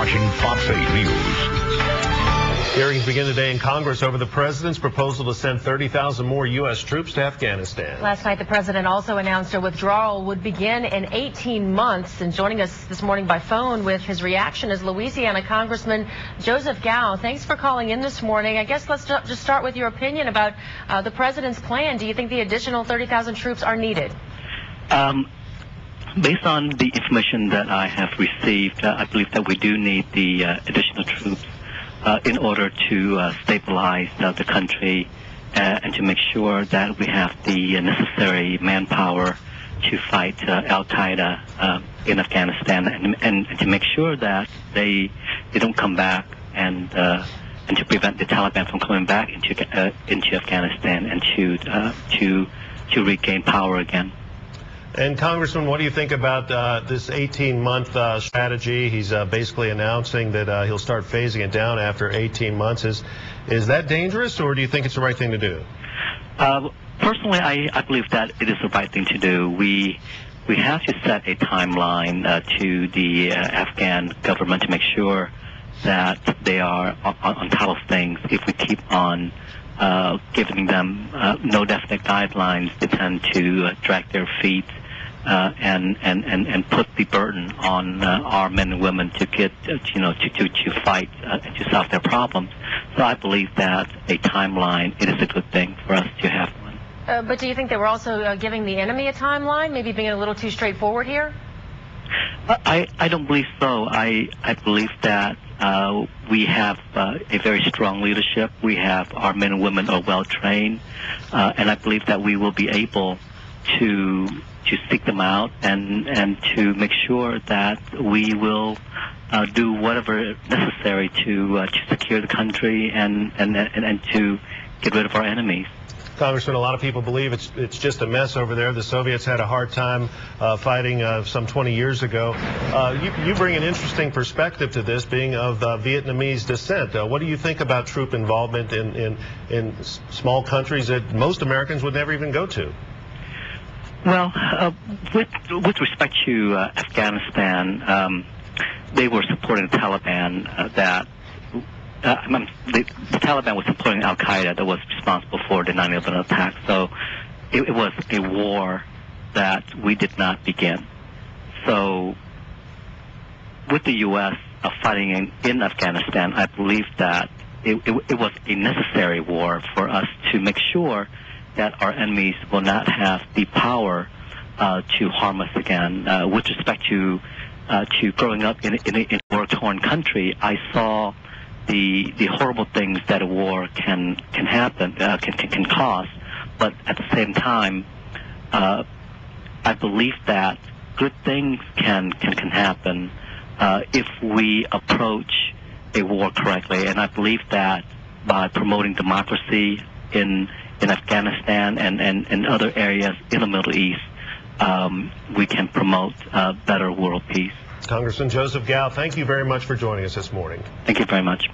watching Fox 8 News. Hearings begin today in Congress over the president's proposal to send 30,000 more U.S. troops to Afghanistan. Last night, the president also announced a withdrawal would begin in 18 months. And joining us this morning by phone with his reaction is Louisiana Congressman Joseph Gao. Thanks for calling in this morning. I guess let's just start with your opinion about the president's plan. Do you think the additional 30,000 troops are needed? Based on the information that I have received, I believe that we do need the additional troops in order to stabilize the country and to make sure that we have the necessary manpower to fight Al-Qaeda in Afghanistan and to make sure that they don't come back and to prevent the Taliban from coming back into Afghanistan and to regain power again. And Congressman, what do you think about this 18-month strategy? He's basically announcing that he'll start phasing it down after 18 months. Is that dangerous, or do you think it's the right thing to do? Personally, I believe that it is the right thing to do. We have to set a timeline to the Afghan government to make sure that they are on top of things. If we keep on giving them no definite guidelines, they tend to drag their feet and put the burden on our men and women to get to fight and to solve their problems. So I believe that a timeline, it is a good thing for us to have one. But do you think they were also giving the enemy a timeline, maybe being a little too straightforward here? I don't believe so. I believe that we have a very strong leadership. We have our men and women are well trained, and I believe that we will be able to seek them out and to make sure that we will do whatever necessary to secure the country and to get rid of our enemies. Congressman, a lot of people believe it's just a mess over there. The Soviets had a hard time fighting some 20 years ago. You bring an interesting perspective to this, being of Vietnamese descent. What do you think about troop involvement in small countries that most Americans would never even go to? Well, with respect to Afghanistan, they were supporting the Taliban the Taliban was supporting Al-Qaeda that was responsible for the 9/11 attack. So it was a war that we did not begin. So with the U.S. Fighting in Afghanistan, I believe that it was a necessary war for us to make sure that our enemies will not have the power to harm us again. With respect to growing up in a war-torn country, I saw the horrible things that a war can happen, can cause. But at the same time, I believe that good things can happen if we approach a war correctly. And I believe that by promoting democracy in Afghanistan and other areas in the Middle East, we can promote better world peace. Congressman Joseph Gao, thank you very much for joining us this morning. Thank you very much.